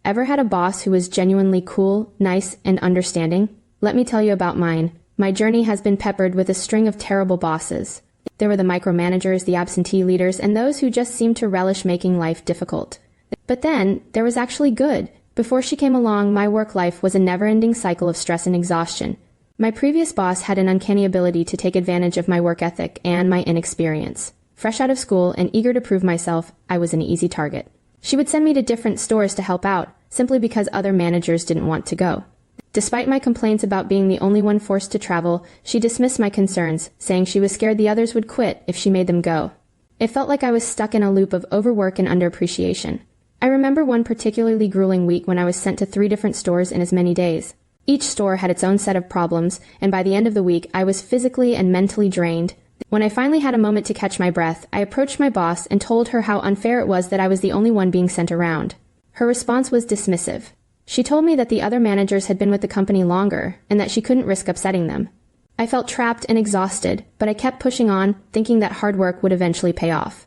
Ever had a boss who was genuinely cool, nice, and understanding? Let me tell you about mine. My journey has been peppered with a string of terrible bosses. There were the micromanagers, the absentee leaders, and those who just seemed to relish making life difficult. But then, there was actually good. Before she came along, my work life was a never-ending cycle of stress and exhaustion. My previous boss had an uncanny ability to take advantage of my work ethic and my inexperience. Fresh out of school and eager to prove myself, I was an easy target. She would send me to different stores to help out, simply because other managers didn't want to go. Despite my complaints about being the only one forced to travel, she dismissed my concerns, saying she was scared the others would quit if she made them go. It felt like I was stuck in a loop of overwork and underappreciation. I remember one particularly grueling week when I was sent to 3 different stores in as many days. Each store had its own set of problems, and by the end of the week, I was physically and mentally drained. When I finally had a moment to catch my breath, I approached my boss and told her how unfair it was that I was the only one being sent around. Her response was dismissive. She told me that the other managers had been with the company longer, and that she couldn't risk upsetting them. I felt trapped and exhausted, but I kept pushing on, thinking that hard work would eventually pay off.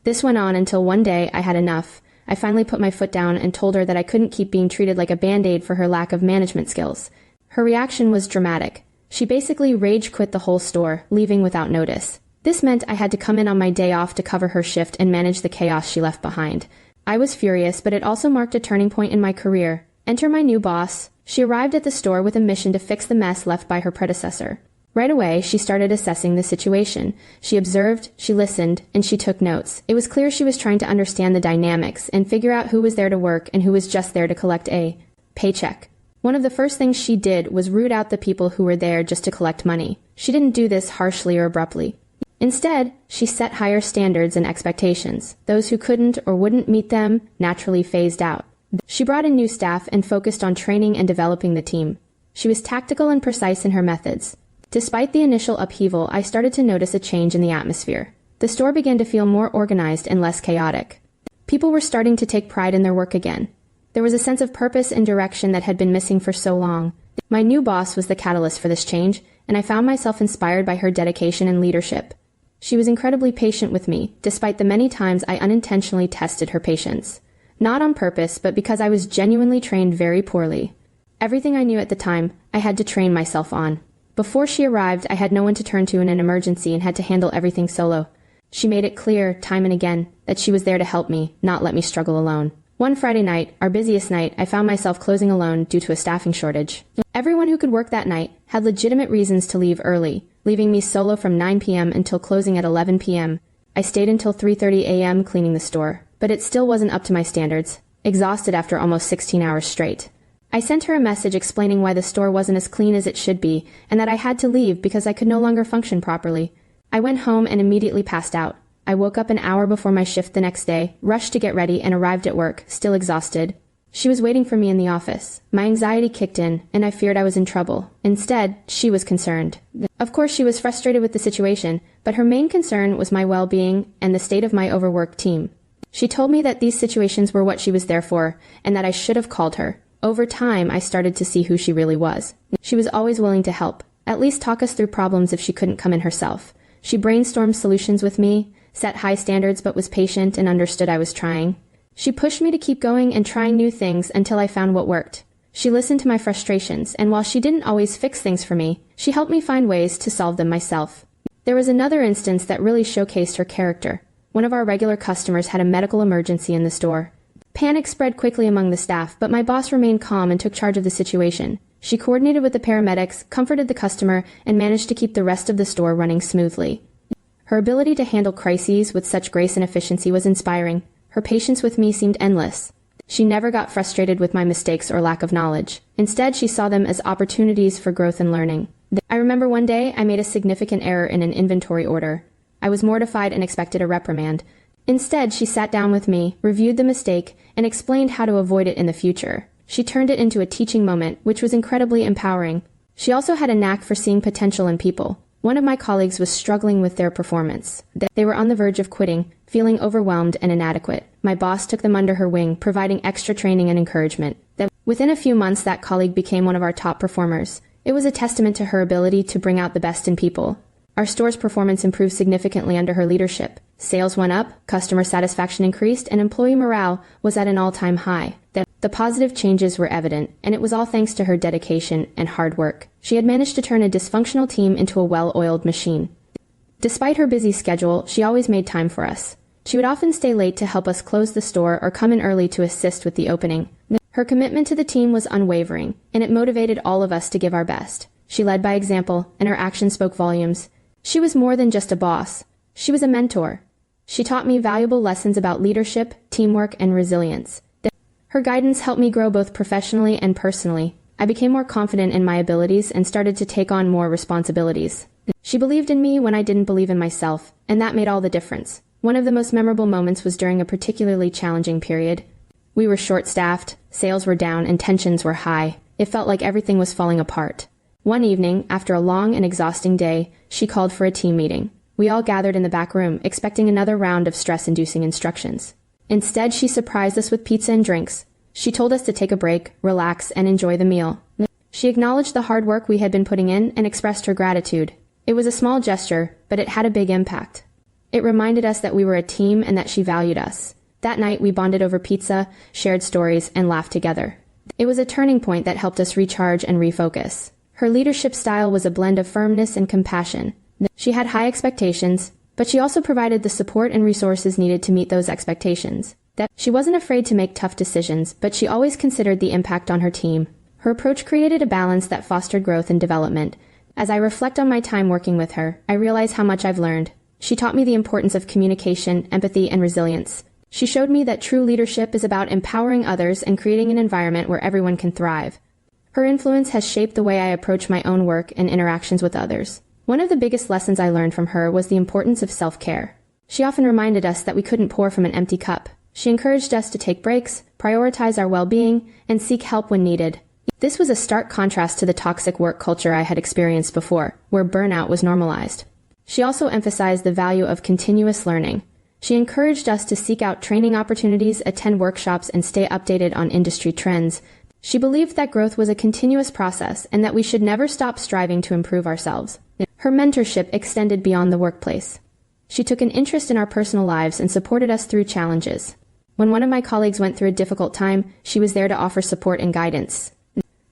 This went on until one day I had enough. I finally put my foot down and told her that I couldn't keep being treated like a band-aid for her lack of management skills. Her reaction was dramatic. She basically rage quit the whole store, leaving without notice. This meant I had to come in on my day off to cover her shift and manage the chaos she left behind. I was furious, but it also marked a turning point in my career. Enter my new boss. She arrived at the store with a mission to fix the mess left by her predecessor. Right away, she started assessing the situation. She observed, she listened, and she took notes. It was clear she was trying to understand the dynamics and figure out who was there to work and who was just there to collect a paycheck. One of the first things she did was root out the people who were there just to collect money. She didn't do this harshly or abruptly. Instead, she set higher standards and expectations. Those who couldn't or wouldn't meet them naturally phased out. She brought in new staff and focused on training and developing the team. She was tactical and precise in her methods. Despite the initial upheaval, I started to notice a change in the atmosphere. The store began to feel more organized and less chaotic. People were starting to take pride in their work again. There was a sense of purpose and direction that had been missing for so long. My new boss was the catalyst for this change, and I found myself inspired by her dedication and leadership. She was incredibly patient with me, despite the many times I unintentionally tested her patience. Not on purpose, but because I was genuinely trained very poorly. Everything I knew at the time, I had to train myself on. Before she arrived, I had no one to turn to in an emergency and had to handle everything solo. She made it clear, time and again, that she was there to help me, not let me struggle alone. One Friday night, our busiest night, I found myself closing alone due to a staffing shortage. Everyone who could work that night had legitimate reasons to leave early, leaving me solo from 9 p.m. until closing at 11 p.m. I stayed until 3:30 a.m. cleaning the store, but it still wasn't up to my standards, exhausted after almost 16 hours straight. I sent her a message explaining why the store wasn't as clean as it should be, and that I had to leave because I could no longer function properly. I went home and immediately passed out. I woke up an hour before my shift the next day, rushed to get ready, and arrived at work, still exhausted. She was waiting for me in the office. My anxiety kicked in, and I feared I was in trouble. Instead, she was concerned. Of course, she was frustrated with the situation, but her main concern was my well-being and the state of my overworked team. She told me that these situations were what she was there for, and that I should have called her. Over time, I started to see who she really was. She was always willing to help, at least talk us through problems if she couldn't come in herself. She brainstormed solutions with me, set high standards but was patient and understood I was trying. She pushed me to keep going and trying new things until I found what worked. She listened to my frustrations, and while she didn't always fix things for me, she helped me find ways to solve them myself. There was another instance that really showcased her character. One of our regular customers had a medical emergency in the store. Panic spread quickly among the staff, but my boss remained calm and took charge of the situation. She coordinated with the paramedics, comforted the customer, and managed to keep the rest of the store running smoothly. Her ability to handle crises with such grace and efficiency was inspiring. Her patience with me seemed endless. She never got frustrated with my mistakes or lack of knowledge. Instead, she saw them as opportunities for growth and learning. I remember one day I made a significant error in an inventory order. I was mortified and expected a reprimand. Instead, she sat down with me, reviewed the mistake, and explained how to avoid it in the future. She turned it into a teaching moment, which was incredibly empowering. She also had a knack for seeing potential in people. One of my colleagues was struggling with their performance. They were on the verge of quitting, feeling overwhelmed and inadequate. My boss took them under her wing, providing extra training and encouragement. Within a few months, that colleague became one of our top performers. It was a testament to her ability to bring out the best in people. Our store's performance improved significantly under her leadership. Sales went up, customer satisfaction increased, and employee morale was at an all-time high. The positive changes were evident, and it was all thanks to her dedication and hard work. She had managed to turn a dysfunctional team into a well-oiled machine. Despite her busy schedule, she always made time for us. She would often stay late to help us close the store or come in early to assist with the opening. Her commitment to the team was unwavering, and it motivated all of us to give our best. She led by example, and her actions spoke volumes. She was more than just a boss. She was a mentor. She taught me valuable lessons about leadership, teamwork, and resilience. Her guidance helped me grow both professionally and personally. I became more confident in my abilities and started to take on more responsibilities. She believed in me when I didn't believe in myself, and that made all the difference. One of the most memorable moments was during a particularly challenging period. We were short-staffed, sales were down, and tensions were high. It felt like everything was falling apart. One evening, after a long and exhausting day, she called for a team meeting. We all gathered in the back room, expecting another round of stress-inducing instructions. Instead, she surprised us with pizza and drinks. She told us to take a break, relax, and enjoy the meal. She acknowledged the hard work we had been putting in and expressed her gratitude. It was a small gesture, but it had a big impact. It reminded us that we were a team and that she valued us. That night, we bonded over pizza, shared stories, and laughed together. It was a turning point that helped us recharge and refocus. Her leadership style was a blend of firmness and compassion. She had high expectations, but she also provided the support and resources needed to meet those expectations. She wasn't afraid to make tough decisions, but she always considered the impact on her team. Her approach created a balance that fostered growth and development. As I reflect on my time working with her, I realize how much I've learned. She taught me the importance of communication, empathy, and resilience. She showed me that true leadership is about empowering others and creating an environment where everyone can thrive. Her influence has shaped the way I approach my own work and interactions with others. One of the biggest lessons I learned from her was the importance of self-care. She often reminded us that we couldn't pour from an empty cup. She encouraged us to take breaks, prioritize our well-being, and seek help when needed. This was a stark contrast to the toxic work culture I had experienced before, where burnout was normalized. She also emphasized the value of continuous learning. She encouraged us to seek out training opportunities, attend workshops, and stay updated on industry trends. She believed that growth was a continuous process and that we should never stop striving to improve ourselves. Her mentorship extended beyond the workplace. She took an interest in our personal lives and supported us through challenges. When one of my colleagues went through a difficult time, she was there to offer support and guidance.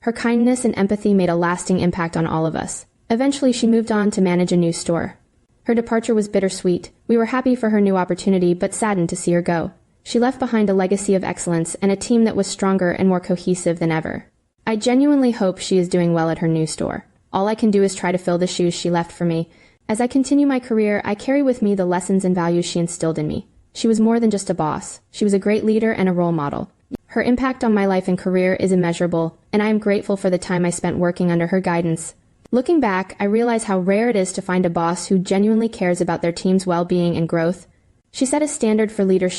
Her kindness and empathy made a lasting impact on all of us. Eventually, she moved on to manage a new store. Her departure was bittersweet. We were happy for her new opportunity, but saddened to see her go. She left behind a legacy of excellence and a team that was stronger and more cohesive than ever. I genuinely hope she is doing well at her new store. All I can do is try to fill the shoes she left for me. As I continue my career, I carry with me the lessons and values she instilled in me. She was more than just a boss. She was a great leader and a role model. Her impact on my life and career is immeasurable, and I am grateful for the time I spent working under her guidance. Looking back, I realize how rare it is to find a boss who genuinely cares about their team's well-being and growth. She set a standard for leadership